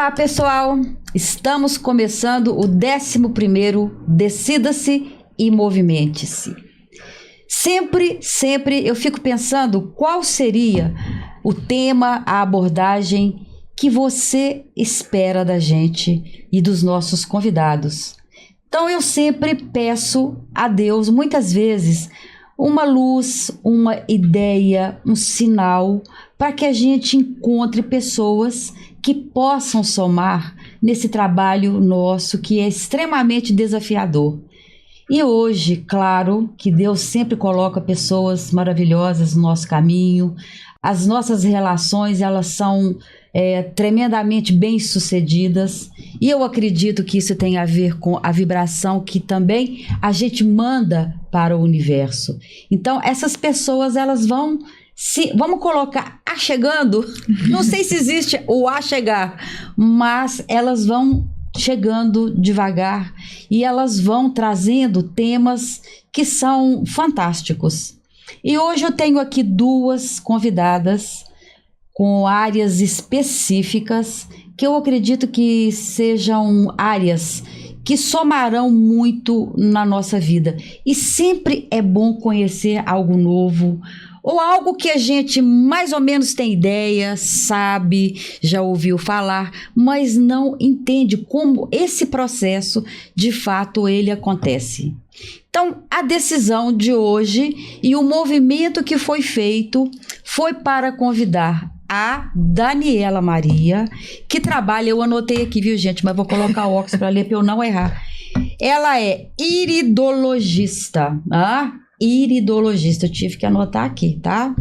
Olá, pessoal! Estamos começando o 11º Decida-se e Movimente-se. Sempre eu fico pensando qual seria o tema, a abordagem que você espera da gente e dos nossos convidados. Então eu sempre peço a Deus, muitas vezes, uma luz, uma ideia, um sinal para que a gente encontre pessoas que possam somar nesse trabalho nosso que é extremamente desafiador. E hoje, claro, que Deus sempre coloca pessoas maravilhosas no nosso caminho. As nossas relações, elas são tremendamente bem-sucedidas. E eu acredito que isso tem a ver com a vibração que também a gente manda para o universo. Então, essas pessoas, elas vão... vamos colocar achegando, não sei se existe o achegar, mas elas vão chegando devagar e elas vão trazendo temas que são fantásticos. E hoje eu tenho aqui duas convidadas com áreas específicas que eu acredito que sejam áreas que somarão muito na nossa vida. E sempre é bom conhecer algo novo, ou algo que a gente mais ou menos tem ideia, sabe, já ouviu falar, mas não entende como esse processo, de fato, ele acontece. Então, a decisão de hoje e o movimento que foi feito foi para convidar a Daniela Maria, que trabalha, eu anotei aqui, viu, gente, mas vou colocar o óculos para ler para eu não errar. Ela é iridologista, iridologista, eu tive que anotar aqui, tá?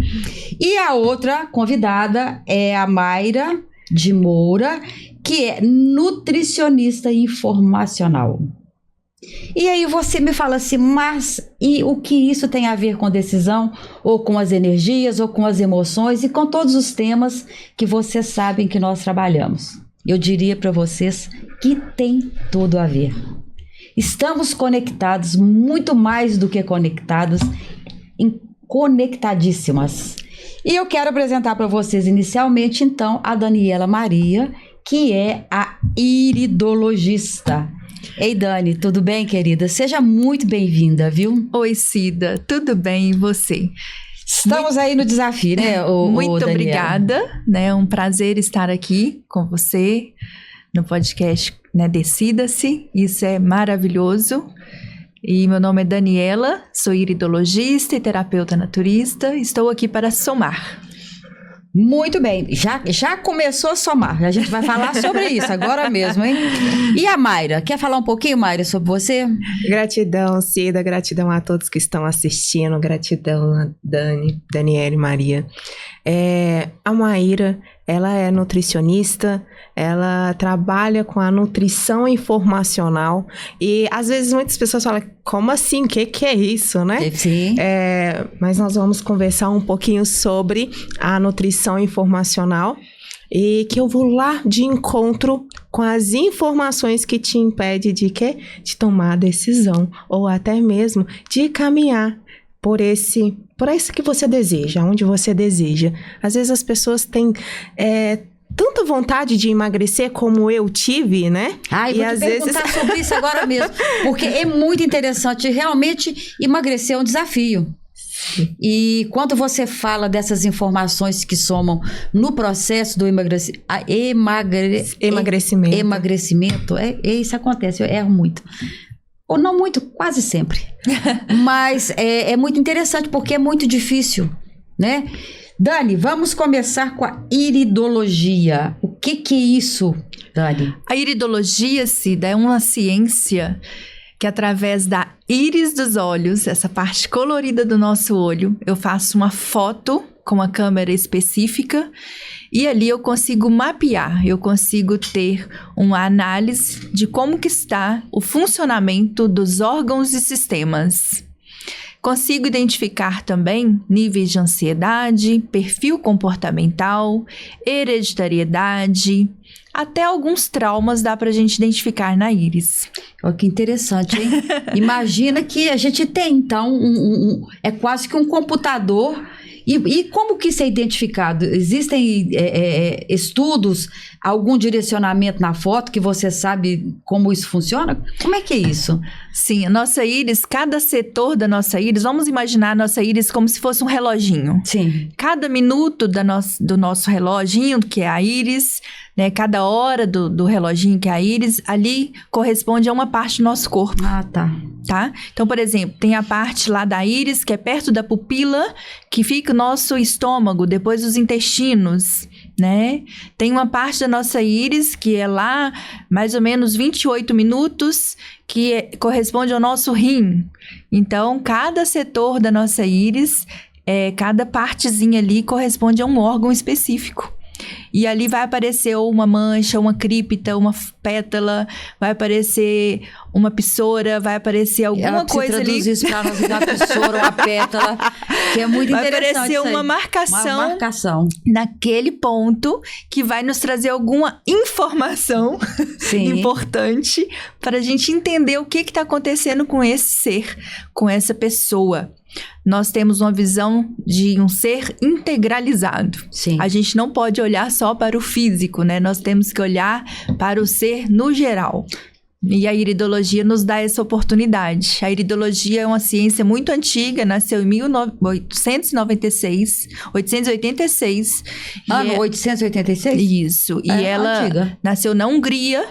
E a outra convidada é a Mayra de Moura, que é nutricionista informacional. E aí você me fala assim, mas e o que isso tem a ver com decisão, ou com as energias, ou com as emoções, e com todos os temas que vocês sabem que nós trabalhamos? Eu diria para vocês que tem tudo a ver. Estamos conectados, muito mais do que conectados, conectadíssimas. E eu quero apresentar para vocês inicialmente, então, a Daniela Maria, que é a iridologista. Ei, Dani, tudo bem, querida? Seja muito bem-vinda, viu? Oi, Cida, tudo bem e você? Estamos aí no desafio, né, Muito obrigada, né? É um prazer estar aqui com você no podcast, né, Decida-se, isso é maravilhoso. E meu nome é Daniela, sou iridologista e terapeuta naturista, estou aqui para somar. Muito bem, já começou a somar, a gente vai falar sobre isso agora mesmo, hein? E a Mayra, quer falar um pouquinho, Mayra, sobre você? Gratidão, Cida, gratidão a todos que estão assistindo, gratidão a Dani, Daniela e Maria. A Mayra, ela é nutricionista, ela trabalha com a nutrição informacional e às vezes muitas pessoas falam, como assim? O que é isso, né? Sim. Mas nós vamos conversar um pouquinho sobre a nutrição informacional e que eu vou lá de encontro com as informações que te impedem de tomar a decisão ou até mesmo de caminhar por esse que você deseja, onde você deseja. Às vezes as pessoas têm tanta vontade de emagrecer como eu tive, né? E vou te perguntar sobre isso agora mesmo, porque é muito interessante. Realmente, emagrecer é um desafio. E quando você fala dessas informações que somam no processo do emagrecimento, isso acontece, eu erro muito. Ou não muito, quase sempre. Mas é muito interessante porque é muito difícil, né? Dani, vamos começar com a iridologia. O que é isso, Dani? A iridologia, Cida, é uma ciência que através da íris dos olhos, essa parte colorida do nosso olho, eu faço uma foto com uma câmera específica e ali eu consigo mapear, eu consigo ter uma análise de como que está o funcionamento dos órgãos e sistemas. Consigo identificar também níveis de ansiedade, perfil comportamental, hereditariedade, até alguns traumas dá pra gente identificar na íris. Olha que interessante, hein? Imagina que a gente tem, então, é quase que um computador E como que isso é identificado? Existem estudos, algum direcionamento na foto que você sabe como isso funciona? Como é que é isso? Sim, a nossa íris, cada setor da nossa íris, vamos imaginar a nossa íris como se fosse um reloginho. Sim. Cada minuto do nosso reloginho, que é a íris, né, cada hora do reloginho, que é a íris, ali corresponde a uma parte do nosso corpo. Ah, tá. Tá? Então, por exemplo, tem a parte lá da íris, que é perto da pupila, que fica o nosso estômago, depois os intestinos, né? Tem uma parte da nossa íris, que é lá, mais ou menos 28 minutos, que corresponde ao nosso rim. Então, cada setor da nossa íris, cada partezinha ali corresponde a um órgão específico. E ali vai aparecer ou uma mancha, uma crípita, uma pétala, vai aparecer uma pissora, vai aparecer alguma coisa ali. Traduz isso para nós, uma pissora, uma pétala, que é muito interessante. Vai aparecer uma marcação naquele ponto que vai nos trazer alguma informação importante para a gente entender o que está acontecendo com esse ser, com essa pessoa. Nós temos uma visão de um ser integralizado. Sim. A gente não pode olhar só para o físico, né? Nós temos que olhar para o ser no geral. E a iridologia nos dá essa oportunidade. A iridologia é uma ciência muito antiga, nasceu em 1886. 886? Isso. E ela antiga. Nasceu na Hungria.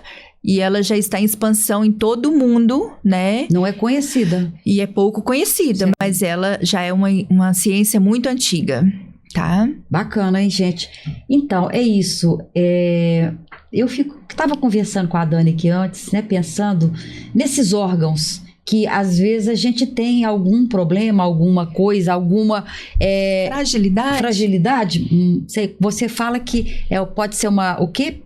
E ela já está em expansão em todo o mundo, né? Não é conhecida. E é pouco conhecida, mas ela já é uma ciência muito antiga, tá? Bacana, hein, gente? Então, é isso. Eu estava conversando com a Dani aqui antes, né? Pensando nesses órgãos que às vezes a gente tem algum problema, alguma coisa, alguma... Fragilidade. Você fala que pode ser o quê?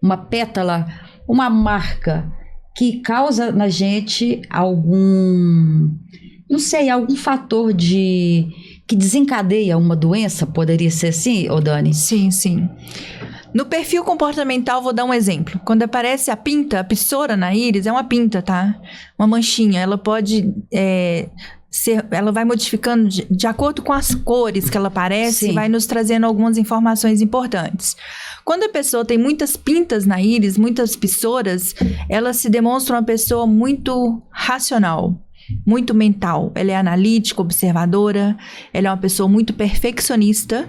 Uma pétala... Uma marca que causa na gente algum fator que desencadeia uma doença, poderia ser assim, Dani? Sim, sim. No perfil comportamental, vou dar um exemplo. Quando aparece a pissora na íris, é uma pinta, tá? Uma manchinha, ela pode... ela vai modificando de acordo com as cores que ela aparece, vai nos trazendo algumas informações importantes. Quando a pessoa tem muitas pintas na íris, muitas pissoras, ela se demonstra uma pessoa muito racional, muito mental. Ela é analítica, observadora, ela é uma pessoa muito perfeccionista.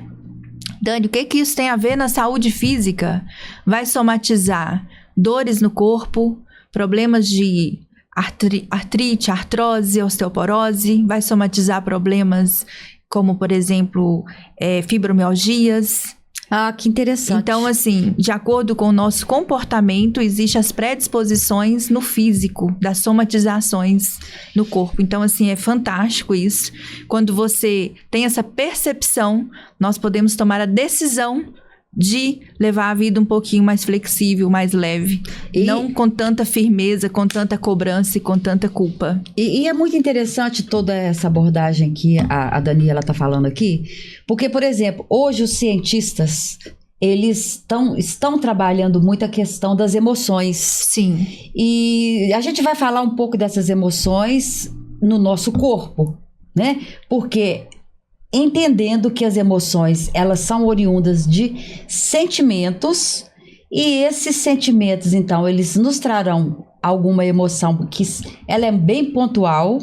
Dani, o que isso tem a ver na saúde física? Vai somatizar dores no corpo, problemas de artrite, artrose, osteoporose, vai somatizar problemas como, por exemplo, fibromialgias. Ah, que interessante. Então, assim, de acordo com o nosso comportamento, existem as predisposições no físico, das somatizações no corpo. Então, assim, é fantástico isso. Quando você tem essa percepção, nós podemos tomar a decisão de levar a vida um pouquinho mais flexível, mais leve. Não com tanta firmeza, com tanta cobrança e com tanta culpa. E é muito interessante toda essa abordagem que a Daniela está falando aqui, porque, por exemplo, hoje os cientistas, eles estão trabalhando muito a questão das emoções. Sim. E a gente vai falar um pouco dessas emoções no nosso corpo, né? Porque... entendendo que as emoções, elas são oriundas de sentimentos, e esses sentimentos, então, eles nos trarão alguma emoção que ela é bem pontual,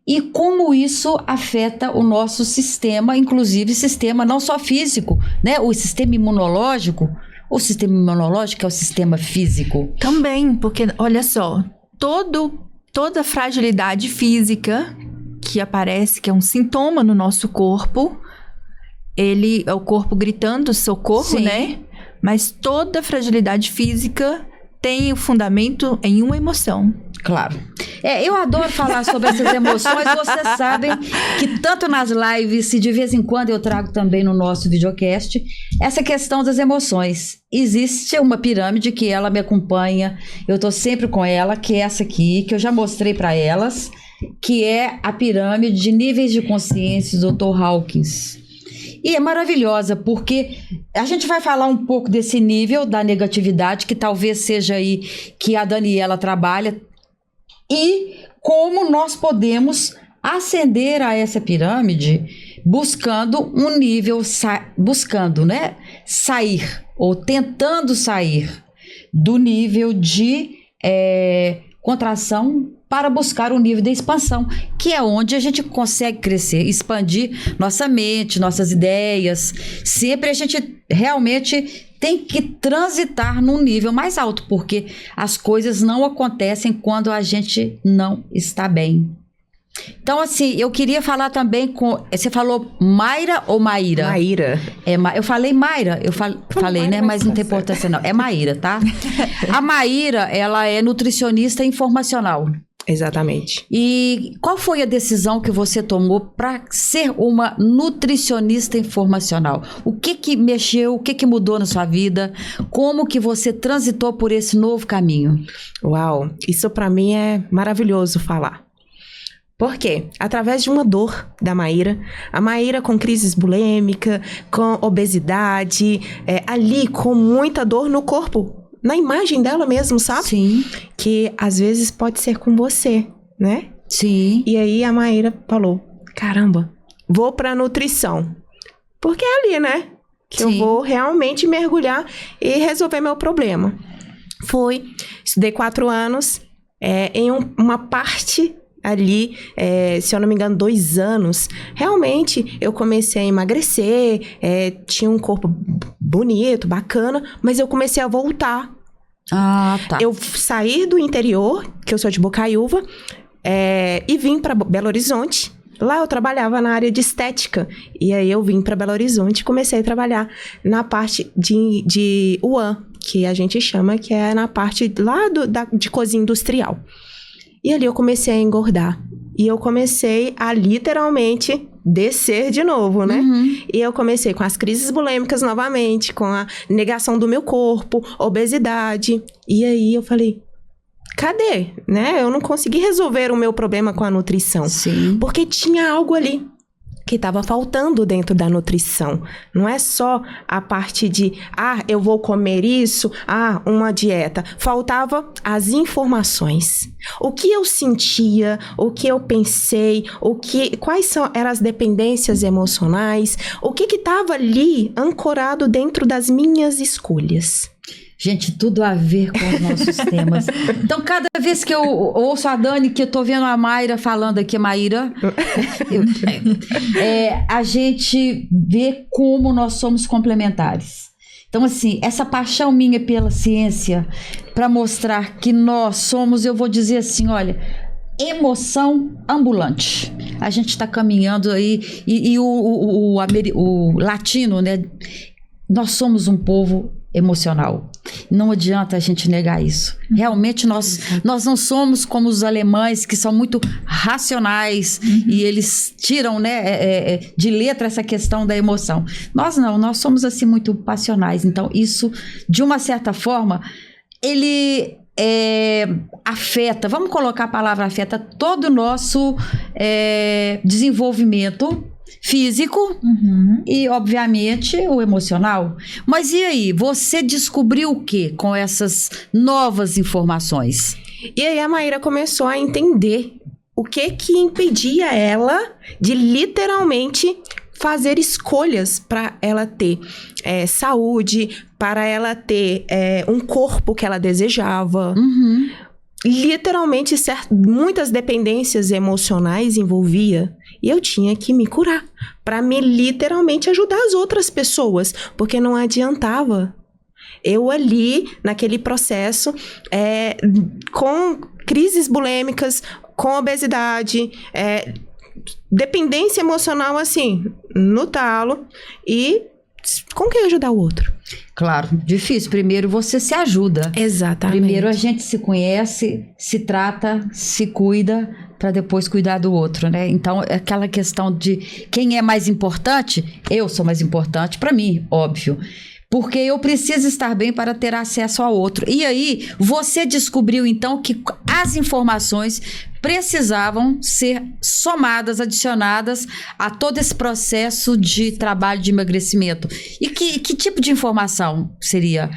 e como isso afeta o nosso sistema, inclusive sistema não só físico, né? O sistema imunológico é o sistema físico. Também, porque, olha só, toda fragilidade física que aparece, que é um sintoma no nosso corpo, ele é o corpo gritando socorro, Sim. né? Mas toda fragilidade física tem o fundamento em uma emoção. Claro. Eu adoro falar sobre essas emoções. Vocês sabem que tanto nas lives, e de vez em quando eu trago também no nosso videocast, essa questão das emoções. Existe uma pirâmide que ela me acompanha, eu tô sempre com ela, que é essa aqui, que eu já mostrei para elas, que é a pirâmide de níveis de consciência do Dr. Hawkins. E é maravilhosa, porque a gente vai falar um pouco desse nível da negatividade, que talvez seja aí que a Daniela trabalha, e como nós podemos ascender a essa pirâmide buscando um nível, buscando, né, sair ou tentando sair do nível de contração para buscar o nível de expansão, que é onde a gente consegue crescer, expandir nossa mente, nossas ideias. Sempre a gente realmente tem que transitar num nível mais alto, porque as coisas não acontecem quando a gente não está bem. Então, assim, eu queria falar também com... Você falou Mayra ou Maíra? Maíra. Eu falei Mayra, falei, né? Mas não tem importância, não. É Maíra, tá? A Maíra, ela é nutricionista informacional. Exatamente. E qual foi a decisão que você tomou para ser uma nutricionista informacional? O que que mexeu, o que que mudou na sua vida? Como que você transitou por esse novo caminho? Uau, isso para mim é maravilhoso falar. Por quê? Através de uma dor da Maíra, a Maíra com crises bulêmica, com obesidade, ali com muita dor no corpo, na imagem dela mesmo, sabe? Sim. Que às vezes pode ser com você, né? Sim. E aí a Maíra falou, caramba, vou pra nutrição. Porque é ali, né? Que eu vou realmente mergulhar e resolver meu problema. Estudei 4 anos em uma parte... Ali, se eu não me engano, 2 anos, realmente eu comecei a emagrecer, tinha um corpo bonito, bacana, mas eu comecei a voltar. Ah, tá. Eu saí do interior, que eu sou de Bocaiúva, e vim para Belo Horizonte. Lá eu trabalhava na área de estética, e aí eu vim para Belo Horizonte e comecei a trabalhar na parte de UAN, que a gente chama, que é na parte lá de cozinha industrial. E ali eu comecei a engordar. E eu comecei a literalmente descer de novo, né? Uhum. E eu comecei com as crises bulêmicas novamente, com a negação do meu corpo, obesidade. E aí eu falei, cadê? Né? Eu não consegui resolver o meu problema com a nutrição. Sim. Porque tinha algo ali que estava faltando dentro da nutrição. Não é só a parte de, eu vou comer isso, uma dieta. Faltava as informações. O que eu sentia, o que eu pensei, quais eram as dependências emocionais, o que estava ali ancorado dentro das minhas escolhas. Gente, tudo a ver com os nossos temas. Então, cada vez que eu ouço a Dani, que eu tô vendo a Mayra falando aqui, Maíra, a gente vê como nós somos complementares. Então, assim, essa paixão minha pela ciência, para mostrar que nós somos, eu vou dizer assim, olha, emoção ambulante. A gente está caminhando aí, e o latino, né? Nós somos um povo emocional. Não adianta a gente negar isso. Realmente nós não somos como os alemães, que são muito racionais, e eles tiram, né, de letra essa questão da emoção. Nós não, nós somos assim muito passionais. Então isso, de uma certa forma, ele afeta, vamos colocar a palavra afeta, todo o nosso desenvolvimento físico e, obviamente, o emocional. Mas e aí? Você descobriu o que com essas novas informações? E aí a Maíra começou a entender o que impedia ela de literalmente fazer escolhas para ela ter saúde, para ela ter um corpo que ela desejava. Literalmente, muitas dependências emocionais envolvia. E eu tinha que me curar para me literalmente ajudar as outras pessoas, porque não adiantava. Eu ali, naquele processo, com crises bulêmicas, com obesidade, dependência emocional, assim, no talo, e com quem ajudar o outro? Claro, difícil. Primeiro você se ajuda. Exatamente. Primeiro a gente se conhece, se trata, se cuida, para depois cuidar do outro, né? Então, é aquela questão de quem é mais importante, eu sou mais importante, para mim, óbvio. Porque eu preciso estar bem para ter acesso ao outro. E aí, você descobriu, então, que as informações precisavam ser somadas, adicionadas a todo esse processo de trabalho de emagrecimento. E que tipo de informação seria?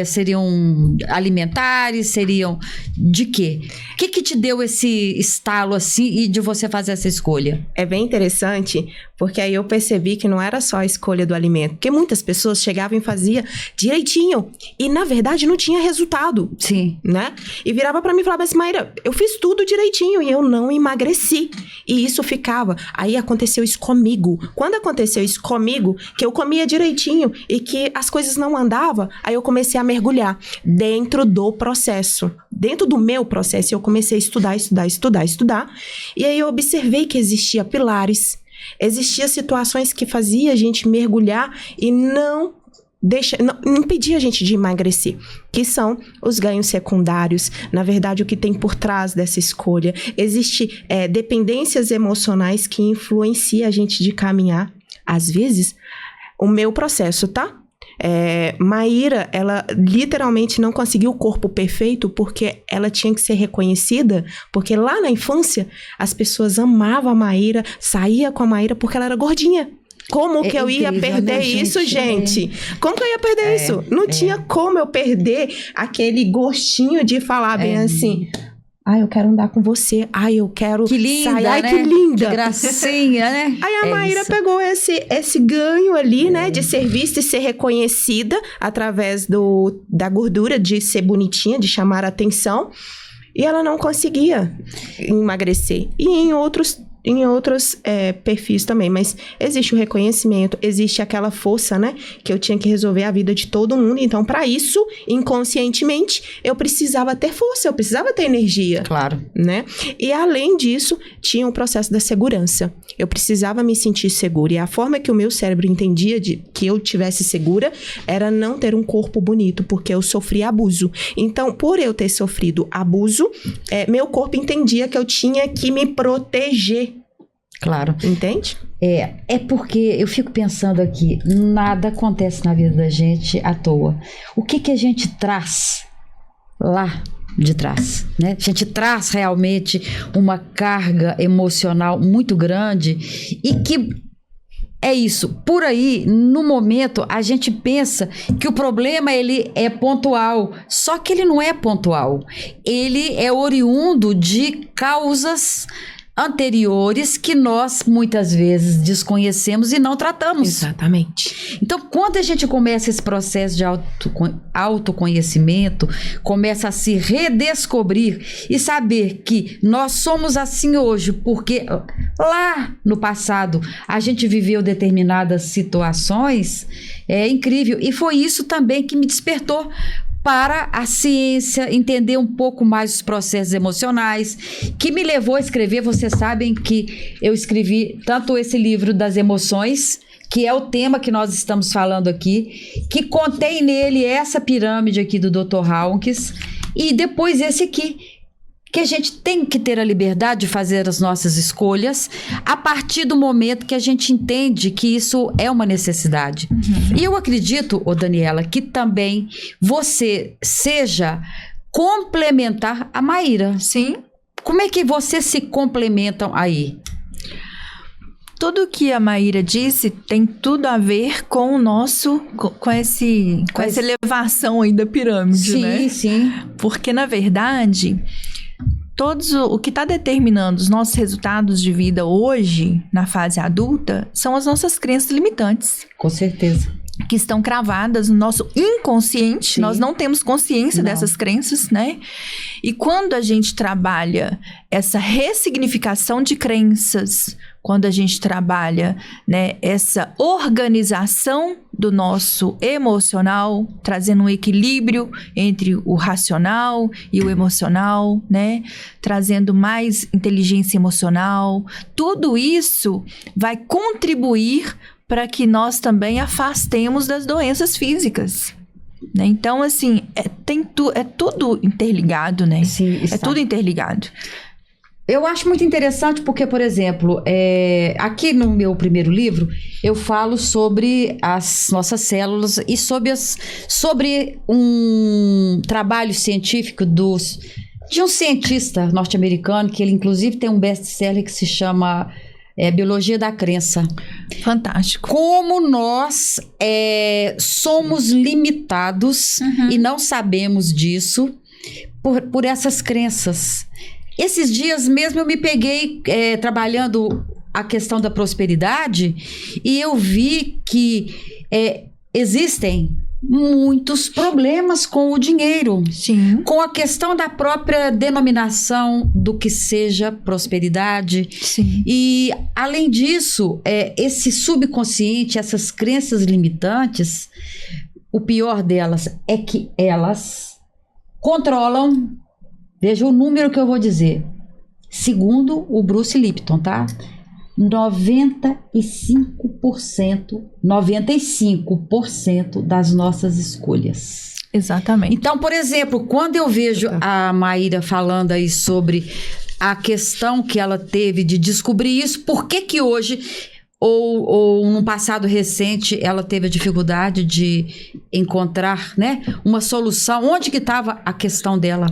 Seriam alimentares? Seriam de quê? O que te deu esse estalo assim e de você fazer essa escolha? É bem interessante, porque aí eu percebi que não era só a escolha do alimento. Porque muitas pessoas chegavam e faziam direitinho. E, na verdade, não tinha resultado. Sim. Né? E virava pra mim e falava assim, Maíra, eu fiz tudo direitinho e eu não emagreci. E isso ficava. Aí aconteceu isso comigo. Quando aconteceu isso comigo, que eu comia direitinho e que as coisas não andavam, aí eu comecei a mergulhar dentro do processo. Dentro do meu processo, eu comecei a estudar. E aí eu observei que existia pilares, existiam situações que faziam a gente mergulhar e não impedia a gente de emagrecer, que são os ganhos secundários. Na verdade, o que tem por trás dessa escolha. Existem dependências emocionais que influenciam a gente de caminhar. Às vezes, o meu processo, tá? Maíra, ela literalmente não conseguiu o corpo perfeito porque ela tinha que ser reconhecida, porque lá na infância as pessoas amavam a Maíra, saía com a Maíra porque ela era gordinha. Como que eu ia perder isso, gente? Como que eu ia perder isso? Não tinha como eu perder aquele gostinho de falar bem assim... Ai, eu quero andar com você. Ai, eu quero que linda, sair. Ai, né? que linda. Que gracinha, né? Aí a Maíra pegou esse ganho ali, né? De ser vista e ser reconhecida através da gordura, de ser bonitinha, de chamar a atenção. E ela não conseguia emagrecer. E em outros perfis também, mas existe o reconhecimento, existe aquela força, né, que eu tinha que resolver a vida de todo mundo, então para isso, inconscientemente, eu precisava ter força, eu precisava ter energia. Claro. Né? E além disso, tinha o processo da segurança, eu precisava me sentir segura, e a forma que o meu cérebro entendia que eu tivesse segura, era não ter um corpo bonito, porque eu sofri abuso. Então, por eu ter sofrido abuso, meu corpo entendia que eu tinha que me proteger. Claro. Entende? É porque eu fico pensando aqui, nada acontece na vida da gente à toa. O que a gente traz lá de trás, né? A gente traz realmente uma carga emocional muito grande e que é isso. Por aí, no momento, a gente pensa que o problema ele é pontual, só que ele não é pontual. Ele é oriundo de causas anteriores que nós muitas vezes desconhecemos e não tratamos. Exatamente. Então, quando a gente começa esse processo de autoconhecimento, começa a se redescobrir e saber que nós somos assim hoje, porque lá no passado a gente viveu determinadas situações, é incrível. E foi isso também que me despertou para a ciência, entender um pouco mais os processos emocionais, que me levou a escrever. Vocês sabem que eu escrevi tanto esse livro das emoções, que é o tema que nós estamos falando aqui, que contém nele essa pirâmide aqui do Dr. Hawkins, e depois esse aqui, que a gente tem que ter a liberdade de fazer as nossas escolhas a partir do momento que a gente entende que isso é uma necessidade. Uhum. E eu acredito, Daniela, que também você seja complementar a Maíra. Sim. Como é que vocês se complementam aí? Tudo que a Maíra disse tem tudo a ver com o nosso, com essa elevação aí da pirâmide, sim, né? Sim, sim. Porque, na verdade, o que está determinando os nossos resultados de vida hoje, na fase adulta, são as nossas crenças limitantes. Com certeza. Que estão cravadas no nosso inconsciente. Sim. Nós não temos consciência dessas crenças, né? E quando a gente trabalha essa ressignificação de crenças, quando a gente trabalha, né, essa organização do nosso emocional, trazendo um equilíbrio entre o racional e o emocional, né? Trazendo mais inteligência emocional, tudo isso vai contribuir para que nós também afastemos das doenças físicas. Né? Então, assim, é tudo interligado, né? Sim, é tudo interligado. Eu acho muito interessante porque, por exemplo, aqui no meu primeiro livro, eu falo sobre as nossas células e sobre um trabalho científico dos de um cientista norte-americano, que ele inclusive tem um best-seller que se chama Biologia da Crença. Fantástico. Como nós somos limitados e não sabemos disso por essas crenças. Esses dias mesmo eu me peguei trabalhando a questão da prosperidade e eu vi que existem muitos problemas com o dinheiro. Sim. Com a questão da própria denominação do que seja prosperidade. Sim. E, além disso, esse subconsciente, essas crenças limitantes, o pior delas é que elas controlam, veja o número que eu vou dizer, segundo o Bruce Lipton, tá? 95% das nossas escolhas. Exatamente. Então, por exemplo, quando eu vejo a Maíra falando aí sobre a questão que ela teve de descobrir isso, por que hoje, ou num passado recente, ela teve a dificuldade de encontrar, né, uma solução? Onde que estava a questão dela?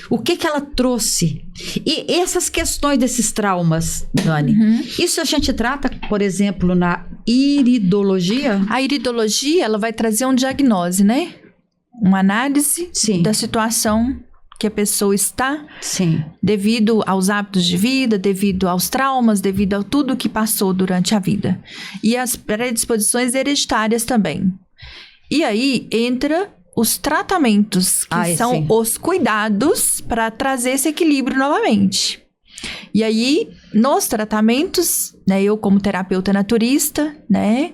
O que ela trouxe? E essas questões desses traumas, Dani, isso a gente trata, por exemplo, na iridologia? A iridologia, ela vai trazer um diagnóstico, né? Uma análise da situação que a pessoa está, devido aos hábitos de vida, devido aos traumas, devido a tudo que passou durante a vida. E as predisposições hereditárias também. E aí entra os tratamentos, que são os cuidados para trazer esse equilíbrio novamente. E aí, nos tratamentos, né, eu como terapeuta naturista, né,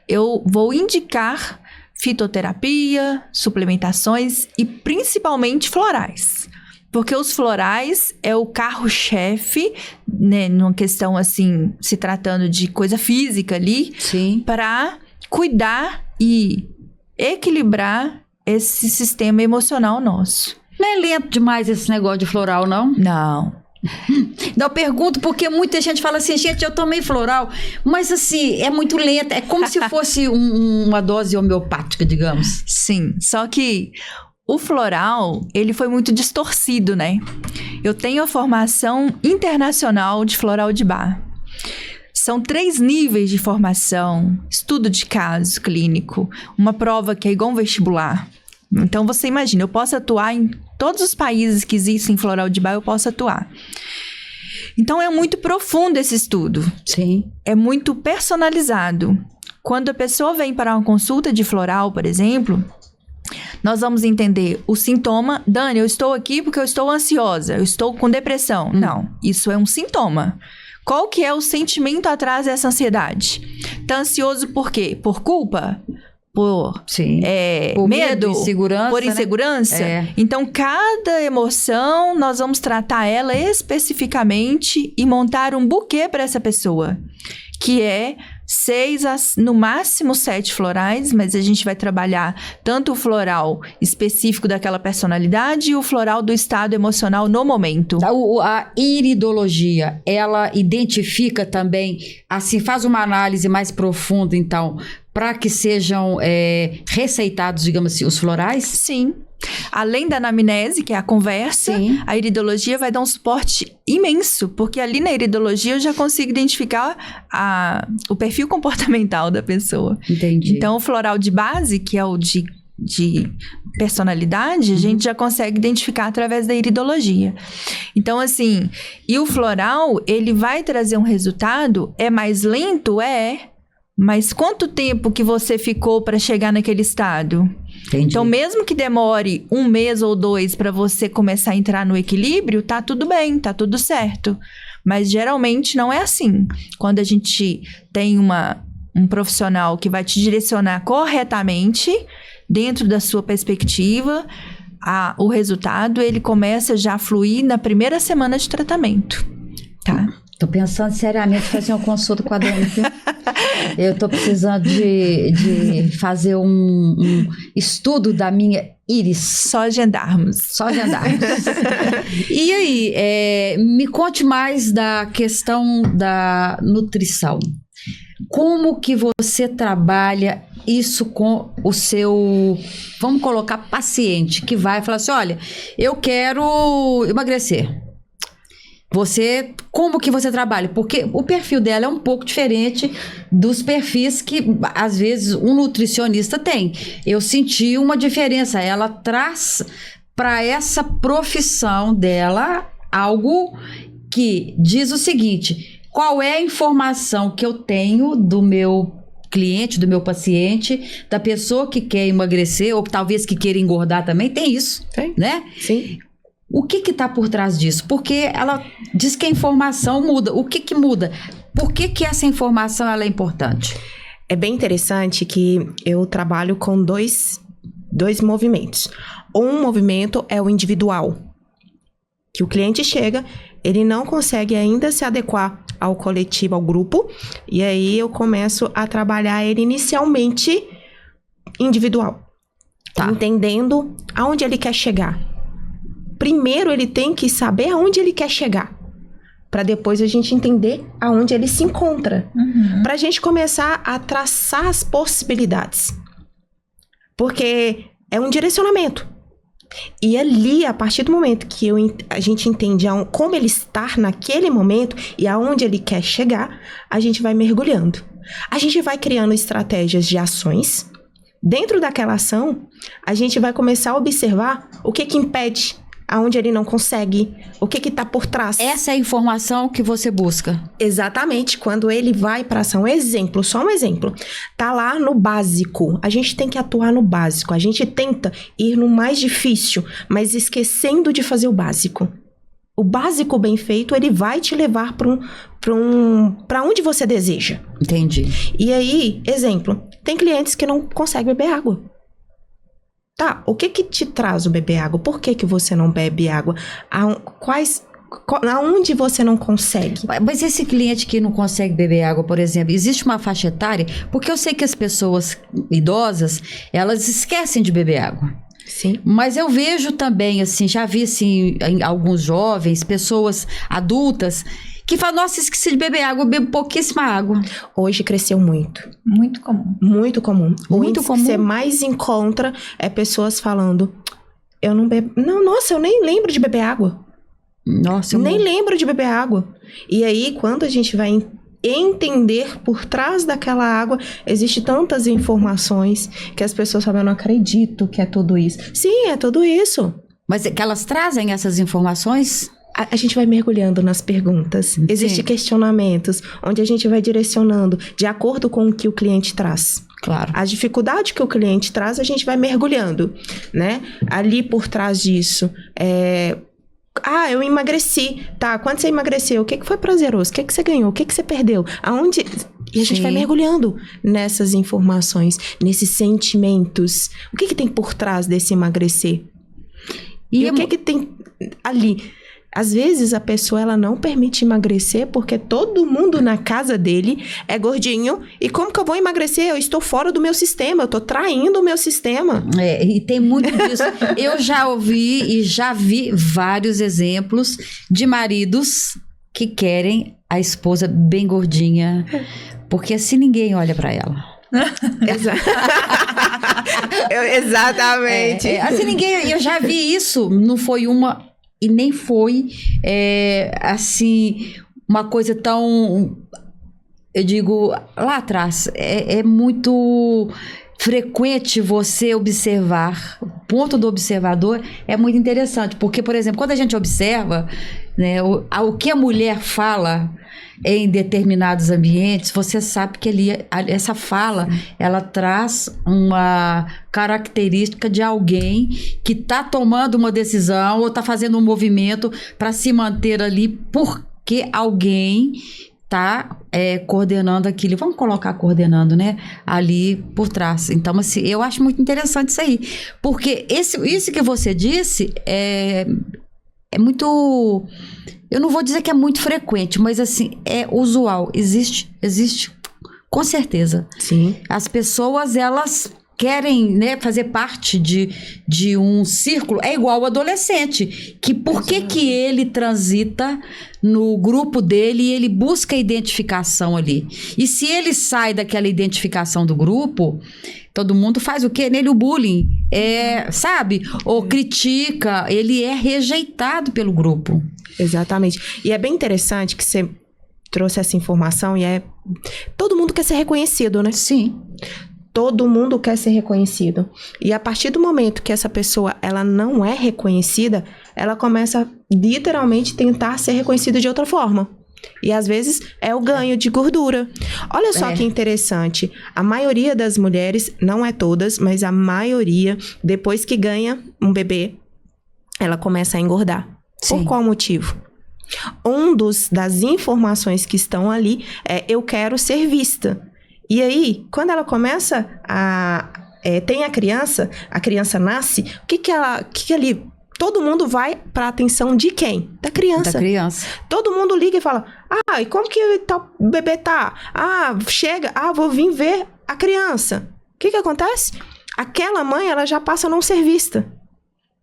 eu vou indicar fitoterapia, suplementações e principalmente florais. Porque os florais é o carro-chefe, né, numa questão assim, se tratando de coisa física ali, para cuidar e equilibrar esse sistema emocional nosso. Não é lento demais esse negócio de floral, não? Não. Eu pergunto porque muita gente fala assim, gente, eu tomei floral, mas assim, é muito lento, é como se fosse uma dose homeopática, digamos. Sim, só que o floral, ele foi muito distorcido, né? Eu tenho a formação internacional de floral de Bach. São 3 níveis de formação, estudo de caso clínico, uma prova que é igual um vestibular. Então, você imagina, eu posso atuar em todos os países que existem floral de Bach, eu posso atuar. Então, é muito profundo esse estudo. Sim. É muito personalizado. Quando a pessoa vem para uma consulta de floral, por exemplo, nós vamos entender o sintoma. Dani, eu estou aqui porque eu estou ansiosa, eu estou com depressão. Não, isso é um sintoma. Qual que é o sentimento atrás dessa ansiedade? Tá ansioso por quê? Por culpa? Por medo, insegurança, por insegurança. Né? Então, cada emoção, nós vamos tratar ela especificamente e montar um buquê para essa pessoa, que é 6 no máximo 7 florais, mas a gente vai trabalhar tanto o floral específico daquela personalidade e o floral do estado emocional no momento. A iridologia, ela identifica também, assim, faz uma análise mais profunda, então, para que sejam receitados, digamos assim, os florais? Sim. Além da anamnese, que é a conversa, a iridologia vai dar um suporte imenso, porque ali na iridologia eu já consigo identificar o perfil comportamental da pessoa. Entendi. Então, o floral de base, que é o de personalidade, a gente já consegue identificar através da iridologia. Então, assim, e o floral, ele vai trazer um resultado, é mais lento? Mas quanto tempo que você ficou para chegar naquele estado? Entendi. Então, mesmo que demore 1 mês ou 2 para você começar a entrar no equilíbrio, tá tudo bem, tá tudo certo. Mas geralmente não é assim. Quando a gente tem um profissional que vai te direcionar corretamente, dentro da sua perspectiva, o resultado ele começa já a fluir na primeira semana de tratamento, tá? Tô pensando seriamente em fazer uma consulta com a Dani, viu? Eu tô precisando de fazer um estudo da minha íris. Só agendarmos. E aí, me conte mais da questão da nutrição. Como que você trabalha isso com o seu, vamos colocar, paciente, que vai falar assim, olha, eu quero emagrecer. Como que você trabalha? Porque o perfil dela é um pouco diferente dos perfis que, às vezes, um nutricionista tem. Eu senti uma diferença. Ela traz para essa profissão dela algo que diz o seguinte: qual é a informação que eu tenho do meu cliente, do meu paciente, da pessoa que quer emagrecer, ou talvez que queira engordar também? Tem isso, né? Sim. O que está por trás disso? Porque ela diz que a informação muda. O que muda? Por que essa informação ela é importante? É bem interessante que eu trabalho com dois movimentos. Um movimento é o individual, que o cliente chega, ele não consegue ainda se adequar ao coletivo, ao grupo, e aí eu começo a trabalhar ele inicialmente individual, entendendo aonde ele quer chegar. Primeiro ele tem que saber aonde ele quer chegar, para depois a gente entender aonde ele se encontra, para a gente começar a traçar as possibilidades, porque é um direcionamento. E ali, a partir do momento que a gente entende como ele está naquele momento e aonde ele quer chegar, a gente vai mergulhando. A gente vai criando estratégias de ações. Dentro daquela ação, a gente vai começar a observar o que impede, aonde ele não consegue, o que está por trás. Essa é a informação que você busca. Exatamente, quando ele vai para ação. Exemplo, só um exemplo. Tá lá no básico. A gente tem que atuar no básico. A gente tenta ir no mais difícil, mas esquecendo de fazer o básico. O básico bem feito, ele vai te levar para onde você deseja. Entendi. E aí, exemplo, tem clientes que não conseguem beber água. Tá, o que te traz o beber água? Por que você não bebe água? Aonde você não consegue? Mas esse cliente que não consegue beber água, por exemplo, existe uma faixa etária? Porque eu sei que as pessoas idosas, elas esquecem de beber água. Sim. Mas eu vejo também, assim, já vi, assim, em alguns jovens, pessoas adultas, que falam, nossa, esqueci de beber água, eu bebo pouquíssima água. Hoje cresceu muito. Muito comum. Muito comum. O Muito índice comum. que você mais encontra é pessoas falando, eu não bebo... Não, nossa, eu nem lembro de beber água. Nossa, Nem lembro de beber água. E aí, quando a gente vai entender por trás daquela água, existe tantas informações que as pessoas falam, eu não acredito que é tudo isso. Sim, é tudo isso. Mas é que elas trazem essas informações? A gente vai mergulhando nas perguntas. Existem questionamentos, onde a gente vai direcionando de acordo com o que o cliente traz. Claro. A dificuldade que o cliente traz, a gente vai mergulhando, né? Ali por trás disso, eu emagreci. Tá, quando você emagreceu, o que foi prazeroso? O que você ganhou? O que você perdeu? Aonde... E a gente vai mergulhando nessas informações, nesses sentimentos. O que tem por trás desse emagrecer? E o que tem ali? Às vezes a pessoa ela não permite emagrecer porque todo mundo na casa dele é gordinho. E como que eu vou emagrecer? Eu estou fora do meu sistema, eu estou traindo o meu sistema. E tem muito disso. Eu já ouvi e já vi vários exemplos de maridos que querem a esposa bem gordinha, porque assim ninguém olha para ela. Exatamente. Assim ninguém... Eu já vi isso, não foi uma... E nem foi, assim, uma coisa tão, eu digo, lá atrás. É muito frequente você observar. O ponto do observador é muito interessante. Porque, por exemplo, quando a gente observa, né, o que a mulher fala em determinados ambientes, você sabe que essa fala, ela traz uma característica de alguém que está tomando uma decisão ou está fazendo um movimento para se manter ali porque alguém está coordenando aquilo. Vamos colocar coordenando, né? Ali por trás. Então, assim, eu acho muito interessante isso aí. Porque isso que você disse é muito... Eu não vou dizer que é muito frequente, mas assim, é usual. Existe com certeza. Sim. As pessoas, elas querem, né, fazer parte de um círculo. É igual o adolescente, que por que ele transita no grupo dele e ele busca identificação ali. E se ele sai daquela identificação do grupo, todo mundo faz o quê? Nele o bullying, sabe? Ou critica, ele é rejeitado pelo grupo. Exatamente. E é bem interessante que você trouxe essa informação todo mundo quer ser reconhecido, né? Sim. Todo mundo quer ser reconhecido. E a partir do momento que essa pessoa ela não é reconhecida, ela começa literalmente tentar ser reconhecida de outra forma. E às vezes é o ganho de gordura. Olha só que interessante. A maioria das mulheres, não é todas, mas a maioria, depois que ganha um bebê, ela começa a engordar. Sim. Por qual motivo? Das informações que estão ali é eu quero ser vista. E aí, quando ela começa tem a criança nasce, o que ali... Todo mundo vai para a atenção de quem? Da criança. Da criança. Todo mundo liga e fala, e como que o bebê tá? Chega, vou vir ver a criança. O que acontece? Aquela mãe, ela já passa a não ser vista.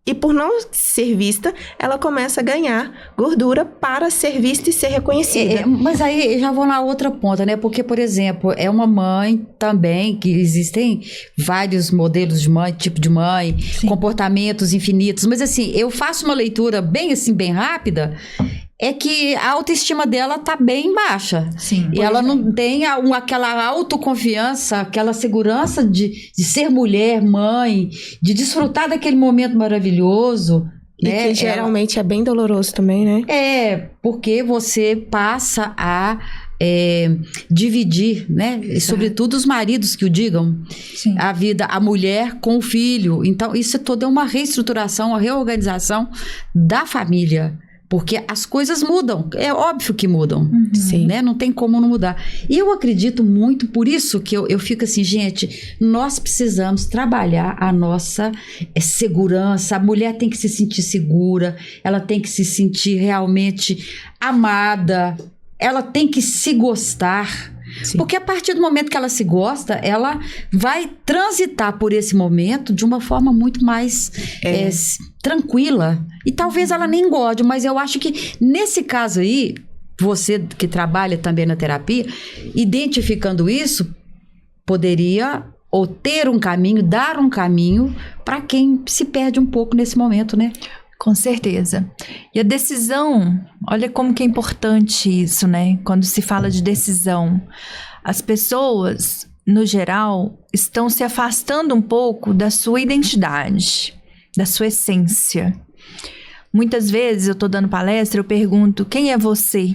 E por não ser vista, ela começa a ganhar gordura para ser vista e ser reconhecida. Mas aí já vou na outra ponta, né? Porque, por exemplo, é uma mãe também, que existem vários modelos de mãe, tipo de mãe, sim, comportamentos infinitos. Mas assim, eu faço uma leitura bem rápida, é que a autoestima dela tá bem baixa. Sim. E ela não tem aquela autoconfiança, aquela segurança de ser mulher, mãe, de desfrutar daquele momento maravilhoso. E né? que geralmente é bem doloroso também, né? Porque você passa a dividir, né? E, sobretudo os maridos que o digam, sim, a vida, a mulher com o filho. Então, isso toda é uma reestruturação, uma reorganização da família. Porque as coisas mudam, é óbvio que mudam, Sim, né? Não tem como não mudar. E eu acredito muito, por isso que eu fico assim, gente, nós precisamos trabalhar a nossa segurança. A mulher tem que se sentir segura, ela tem que se sentir realmente amada, ela tem que se gostar. Sim. Porque a partir do momento que ela se gosta, ela vai transitar por esse momento de uma forma muito mais tranquila. E talvez ela nem engorde, mas eu acho que nesse caso aí, você que trabalha também na terapia, identificando isso, poderia ou ter um caminho, dar um caminho para quem se perde um pouco nesse momento, né? Com certeza. E a decisão, olha como que é importante isso, né? Quando se fala de decisão, as pessoas, no geral, estão se afastando um pouco da sua identidade, da sua essência. Muitas vezes eu tô dando palestra, eu pergunto, quem é você?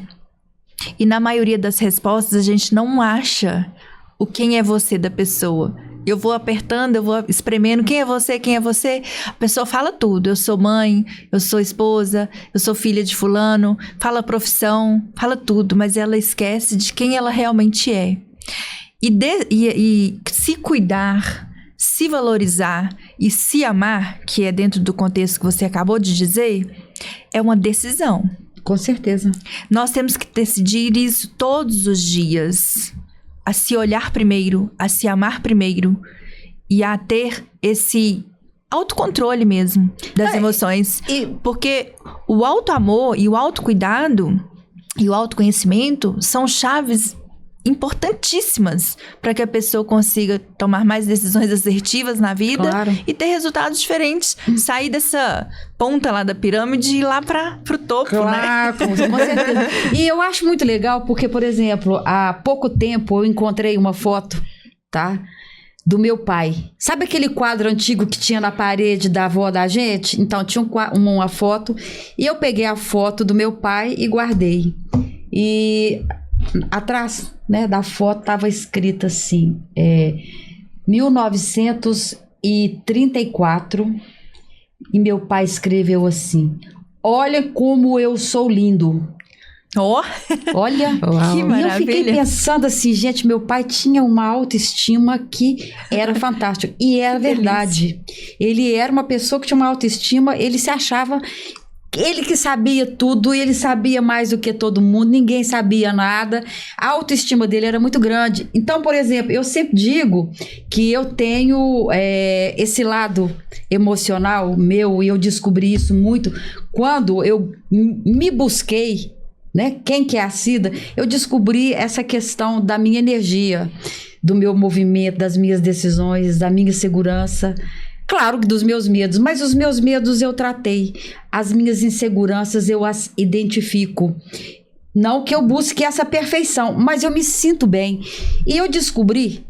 E na maioria das respostas a gente não acha o quem é você da pessoa. Eu vou apertando, eu vou espremendo, quem é você, quem é você? A pessoa fala tudo, eu sou mãe, eu sou esposa, eu sou filha de fulano, fala profissão, fala tudo, mas ela esquece de quem ela realmente é. E se cuidar, se valorizar e se amar, que é dentro do contexto que você acabou de dizer, é uma decisão. Com certeza. Nós temos que decidir isso todos os dias. A se olhar primeiro, a se amar primeiro e a ter esse autocontrole mesmo das emoções. Porque o autoamor e o autocuidado e o autoconhecimento são chaves importantíssimas para que a pessoa consiga tomar mais decisões assertivas na vida, claro, e ter resultados diferentes. Sair dessa ponta lá da pirâmide e ir lá para o topo, claro, né? Com certeza. E eu acho muito legal porque, por exemplo, há pouco tempo eu encontrei uma foto, tá? Do meu pai. Sabe aquele quadro antigo que tinha na parede da avó da gente? Então, tinha uma foto e eu peguei a foto do meu pai e guardei. E atrás, né, da foto estava escrito assim, 1934, e meu pai escreveu assim: olha como eu sou lindo. Olha, que maravilha. E eu fiquei pensando assim, gente, meu pai tinha uma autoestima que era fantástica. E era verdade. Ele era uma pessoa que tinha uma autoestima, ele se achava Ele que sabia tudo, ele sabia mais do que todo mundo, ninguém sabia nada, a autoestima dele era muito grande. Então, por exemplo, eu sempre digo que eu tenho esse lado emocional meu, e eu descobri isso muito quando eu me busquei, né? Quem que é a Cida? Eu descobri essa questão da minha energia, do meu movimento, das minhas decisões, da minha segurança. Claro que dos meus medos, mas os meus medos eu tratei. As minhas inseguranças eu as identifico. Não que eu busque essa perfeição, mas eu me sinto bem. E eu descobri,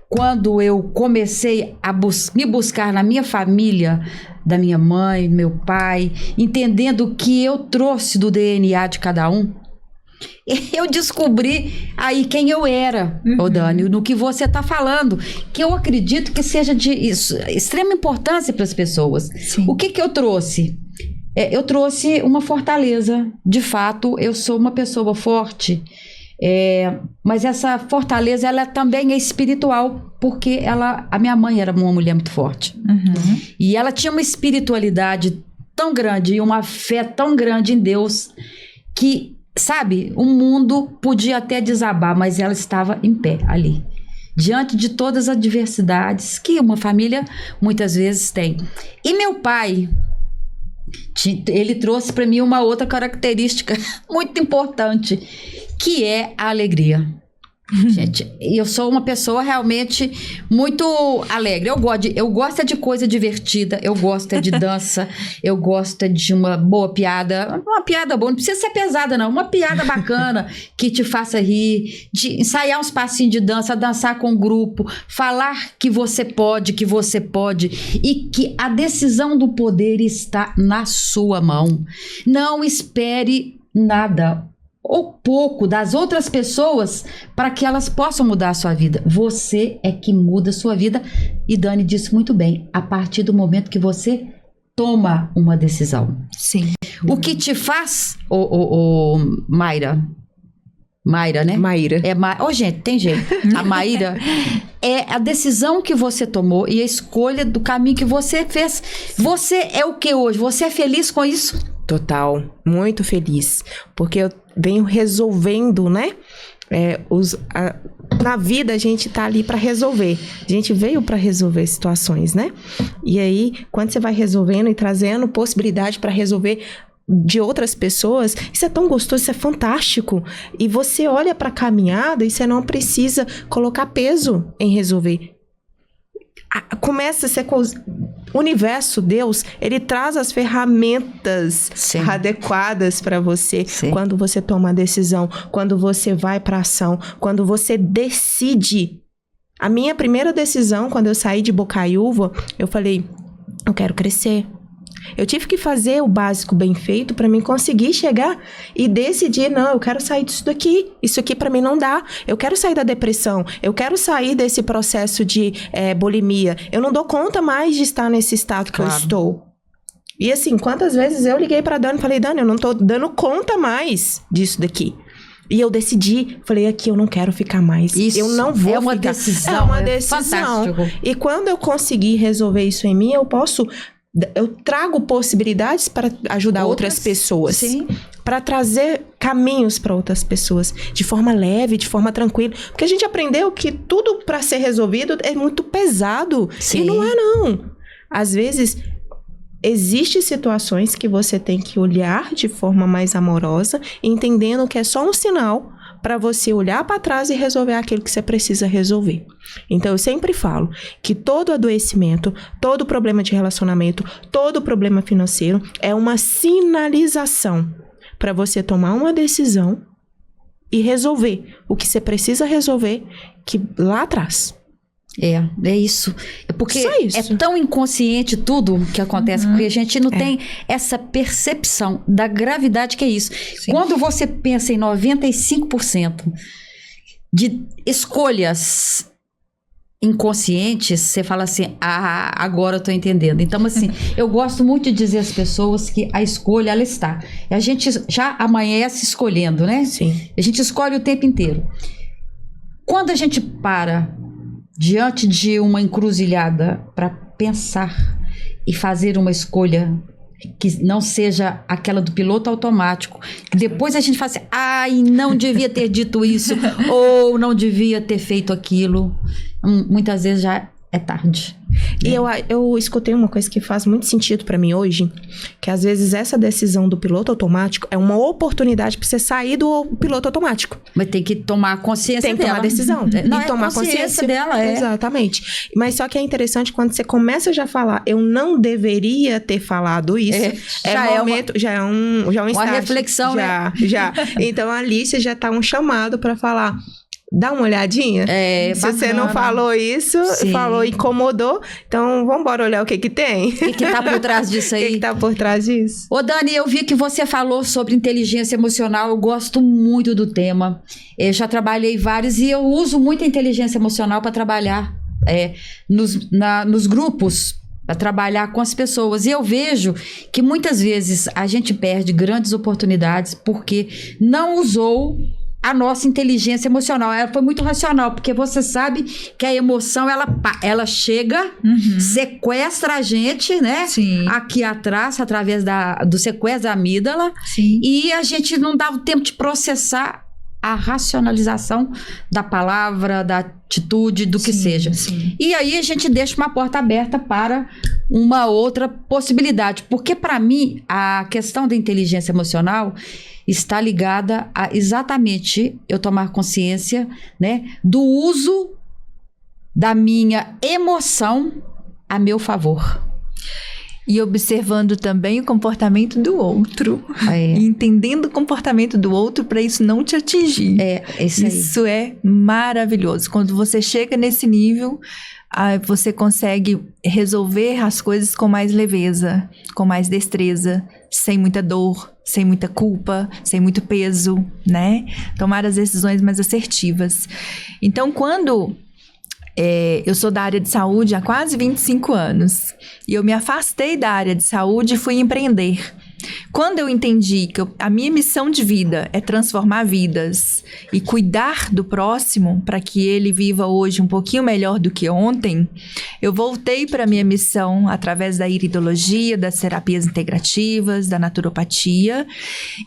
quando eu comecei a me buscar na minha família, da minha mãe, meu pai, entendendo o que eu trouxe do DNA de cada um, eu descobri aí quem eu era, ô Dani, no que você está falando, que eu acredito que seja de extrema importância para as pessoas. Sim. O que eu trouxe? Eu trouxe uma fortaleza. De fato, eu sou uma pessoa forte, mas essa fortaleza ela também é espiritual, porque a minha mãe era uma mulher muito forte. E ela tinha uma espiritualidade tão grande e uma fé tão grande em Deus que, sabe, o mundo podia até desabar, mas ela estava em pé ali, diante de todas as adversidades que uma família muitas vezes tem. E meu pai, ele trouxe para mim uma outra característica muito importante, que é a alegria. Gente, eu sou uma pessoa realmente muito alegre. Eu gosto de coisa divertida, eu gosto de dança, eu gosto de uma boa piada. Uma piada boa, não precisa ser pesada não, uma piada bacana que te faça rir, de ensaiar uns passinhos de dança, dançar com o grupo, falar que você pode e que a decisão do poder está na sua mão. Não espere nada ou pouco das outras pessoas para que elas possam mudar a sua vida. Você é que muda a sua vida. E Dani disse muito bem, a partir do momento que você toma uma decisão. Sim. O que te faz, Mayra, né? Maíra. Gente, tem jeito. A Maíra é a decisão que você tomou e a escolha do caminho que você fez. Você é o que hoje? Você é feliz com isso? Total, muito feliz, porque eu venho resolvendo, né? Na vida a gente tá ali para resolver. A gente veio para resolver situações, né? E aí, quando você vai resolvendo e trazendo possibilidade para resolver de outras pessoas, isso é tão gostoso, isso é fantástico. E você olha para a caminhada e você não precisa colocar peso em resolver. Começa a ser o universo, Deus, ele traz as ferramentas Sim. adequadas para você. Sim. Quando você toma a decisão, quando você vai para ação, quando você decide. A minha primeira decisão, quando eu saí de Bocaiúva, eu falei, eu quero crescer. Eu tive que fazer o básico bem feito para mim conseguir chegar e decidir, não, eu quero sair disso daqui. Isso aqui para mim não dá. Eu quero sair da depressão. Eu quero sair desse processo de bulimia. Eu não dou conta mais de estar nesse estado que eu estou. E assim, quantas vezes eu liguei para Dani e falei, Dani, eu não tô dando conta mais disso daqui. E eu decidi, falei, aqui eu não quero ficar mais. Isso, eu não vou é uma ficar. decisão. É uma decisão. Fantástico. E quando eu conseguir resolver isso em mim, eu trago possibilidades para ajudar outras pessoas. Sim. Para trazer caminhos para outras pessoas. De forma leve, de forma tranquila. Porque a gente aprendeu que tudo para ser resolvido é muito pesado. Sim. E não é, não. Às vezes, existem situações que você tem que olhar de forma mais amorosa, entendendo que é só um sinal para você olhar para trás e resolver aquilo que você precisa resolver. Então, eu sempre falo que todo adoecimento, todo problema de relacionamento, todo problema financeiro é uma sinalização para você tomar uma decisão e resolver o que você precisa resolver que lá atrás. É isso. Porque Só isso. é tão inconsciente tudo que acontece, porque a gente não tem essa percepção da gravidade que é isso. Sim. Quando você pensa em 95% de escolhas inconscientes, você fala assim, agora eu tô entendendo. Então, assim, eu gosto muito de dizer às pessoas que a escolha, ela está. E a gente já amanhece escolhendo, né? Sim. A gente escolhe o tempo inteiro. Quando a gente para diante de uma encruzilhada para pensar e fazer uma escolha, que não seja aquela do piloto automático. Depois a gente fala assim, ai, não devia ter dito isso, ou não devia ter feito aquilo. Muitas vezes já é tarde. E eu escutei uma coisa que faz muito sentido pra mim hoje, que às vezes essa decisão do piloto automático é uma oportunidade pra você sair do piloto automático. Mas tem que tomar consciência dela. Tem que tomar decisão. Não, e tomar consciência dela, é. Exatamente. Mas só que é interessante quando você começa já a falar, eu não deveria ter falado isso. Já é um start. Reflexão, né? Já. Então ali você já tá um chamado pra falar. Dá uma olhadinha. Se bacana. Você não falou isso, falou, incomodou, então vamos embora olhar o que tem. O que tá por trás disso aí? O que tá por trás disso? Ô Dani, eu vi que você falou sobre inteligência emocional, eu gosto muito do tema. Eu já trabalhei vários e eu uso muito a inteligência emocional para trabalhar nos grupos, para trabalhar com as pessoas. E eu vejo que muitas vezes a gente perde grandes oportunidades porque não usou a nossa inteligência emocional. Ela foi muito racional, porque você sabe que a emoção, ela chega, sequestra a gente, né? Sim. Aqui atrás, através do sequestro da amígdala. Sim. E a gente não dá o tempo de processar a racionalização da palavra, da atitude, do que seja. Sim. E aí a gente deixa uma porta aberta para uma outra possibilidade. Porque, para mim, a questão da inteligência emocional está ligada a exatamente eu tomar consciência, né, do uso da minha emoção a meu favor. E observando também o comportamento do outro. E entendendo o comportamento do outro para isso não te atingir. Isso é maravilhoso. Quando você chega nesse nível, você consegue resolver as coisas com mais leveza, com mais destreza, sem muita dor, sem muita culpa, sem muito peso, né? Tomar as decisões mais assertivas. Então, quando eu sou da área de saúde há quase 25 anos e eu me afastei da área de saúde e fui empreender. Quando eu entendi que a minha missão de vida é transformar vidas e cuidar do próximo para que ele viva hoje um pouquinho melhor do que ontem, eu voltei para a minha missão através da iridologia, das terapias integrativas, da naturopatia.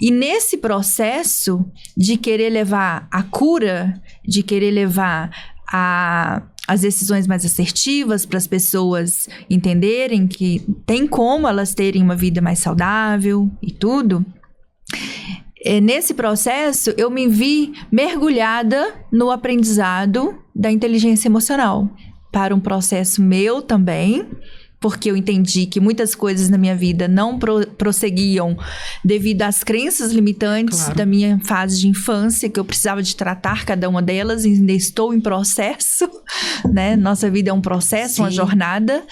E nesse processo de querer levar a cura, de querer levar as decisões mais assertivas para as pessoas entenderem que tem como elas terem uma vida mais saudável e tudo. Nesse processo, eu me vi mergulhada no aprendizado da inteligência emocional para um processo meu também, porque eu entendi que muitas coisas na minha vida não prosseguiam devido às crenças limitantes da minha fase de infância, que eu precisava de tratar cada uma delas, e ainda estou em processo, né? Nossa vida é um processo, uma jornada.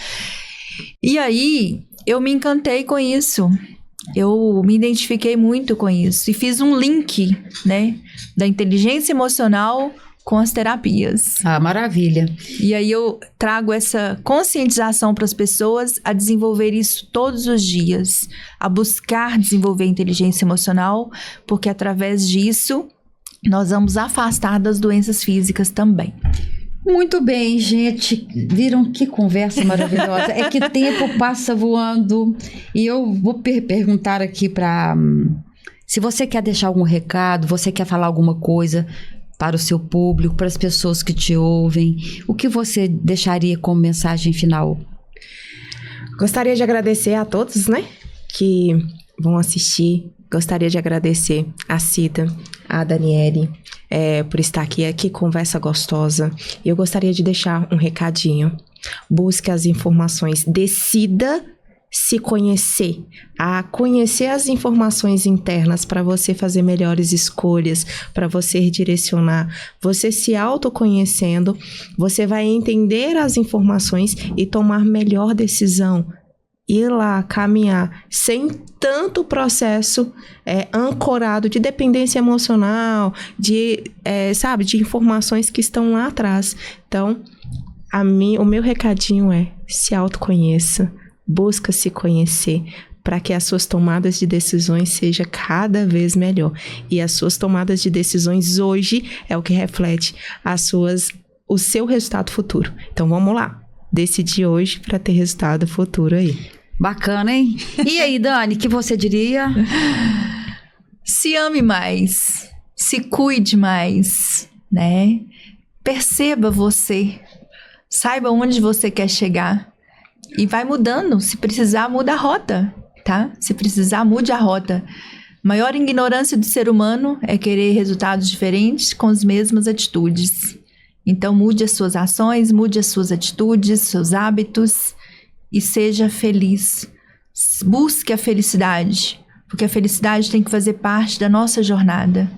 E aí, eu me encantei com isso. Eu me identifiquei muito com isso e fiz um link, né, da inteligência emocional com as terapias. Maravilha. E aí eu trago essa conscientização para as pessoas a desenvolver isso todos os dias, a buscar desenvolver a inteligência emocional, porque através disso nós vamos afastar das doenças físicas também. Muito bem, gente. Viram que conversa maravilhosa? É que tempo passa voando. E eu vou perguntar aqui para... Se você quer deixar algum recado, você quer falar alguma coisa para o seu público, para as pessoas que te ouvem, o que você deixaria como mensagem final? Gostaria de agradecer a todos, né, que vão assistir. Gostaria de agradecer a Cida, a Daniele, por estar aqui. Que conversa gostosa. E eu gostaria de deixar um recadinho. Busque as informações. Decida se conhecer, a conhecer as informações internas para você fazer melhores escolhas, para você direcionar. Você se autoconhecendo, você vai entender as informações e tomar melhor decisão. Ir lá, caminhar, sem tanto processo ancorado de dependência emocional, de informações que estão lá atrás. Então, o meu recadinho é: se autoconheça. Busca se conhecer para que as suas tomadas de decisões sejam cada vez melhor. E as suas tomadas de decisões hoje é o que reflete o seu resultado futuro. Então vamos lá, decidir hoje para ter resultado futuro aí. Bacana, hein? E aí, Dani, o que você diria? Se ame mais, se cuide mais, né? Perceba você, saiba onde você quer chegar e vai mudando. Se precisar, muda a rota, tá? Se precisar, mude a rota. Maior ignorância do ser humano é querer resultados diferentes com as mesmas atitudes. Então, mude as suas ações, mude as suas atitudes, seus hábitos e seja feliz. Busque a felicidade, porque a felicidade tem que fazer parte da nossa jornada.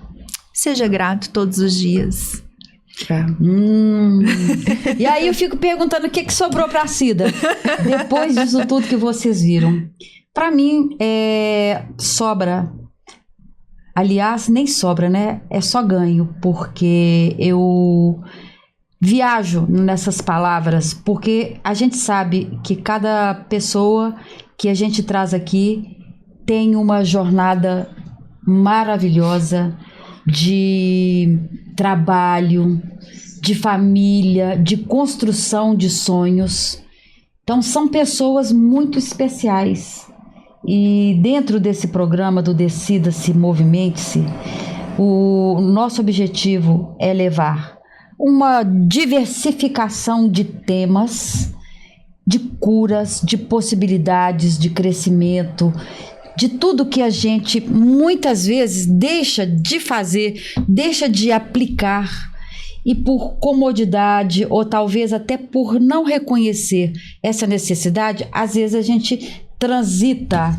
Seja grato todos os dias. E aí eu fico perguntando o que sobrou pra Cida depois disso tudo que vocês viram. Pra mim, sobra. Aliás, nem sobra, né? É só ganho, porque eu viajo nessas palavras, porque a gente sabe que cada pessoa que a gente traz aqui tem uma jornada maravilhosa de trabalho, de família, de construção de sonhos. Então são pessoas muito especiais. E dentro desse programa do Decida-se, Movimente-se, o nosso objetivo é levar uma diversificação de temas, de curas, de possibilidades de crescimento, de tudo que a gente muitas vezes deixa de fazer, deixa de aplicar e por comodidade ou talvez até por não reconhecer essa necessidade, às vezes a gente transita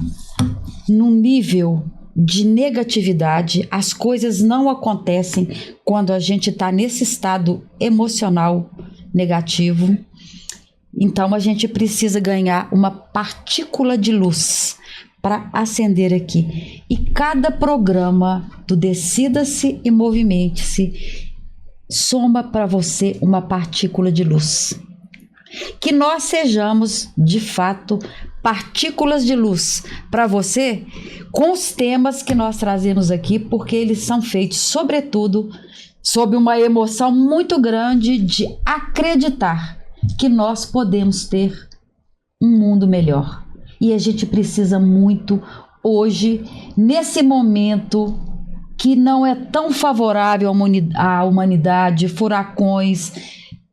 num nível de negatividade, as coisas não acontecem quando a gente está nesse estado emocional negativo. Então a gente precisa ganhar uma partícula de luz para acender aqui. E cada programa do Decida-se e Movimente-se soma para você uma partícula de luz. Que nós sejamos, de fato, partículas de luz para você com os temas que nós trazemos aqui, porque eles são feitos, sobretudo, sob uma emoção muito grande de acreditar que nós podemos ter um mundo melhor. E a gente precisa muito hoje, nesse momento que não é tão favorável à humanidade, furacões,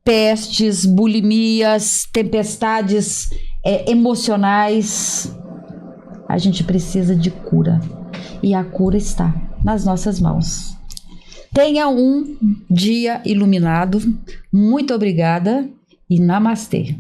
pestes, bulimias, tempestades emocionais, a gente precisa de cura. E a cura está nas nossas mãos. Tenha um dia iluminado. Muito obrigada e namastê.